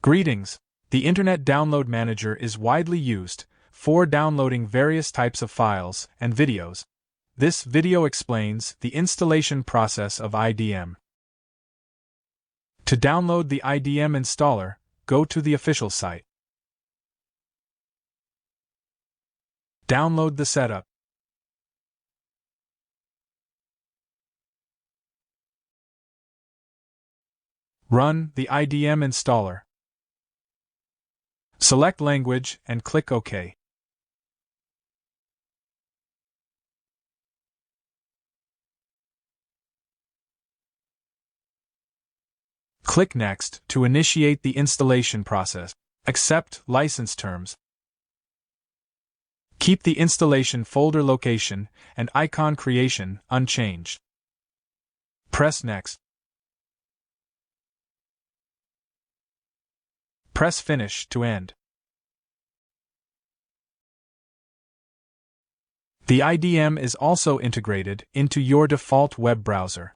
Greetings! The Internet Download Manager is widely used for downloading various types of files and videos. This video explains the installation process of IDM. To download the IDM installer, go to the official site. Download the setup. Run the IDM installer. Select language and click OK. Click Next to initiate the installation process. Accept license terms. Keep the installation folder location and icon creation unchanged. Press Next. Press Finish to end. The IDM is also integrated into your default web browser.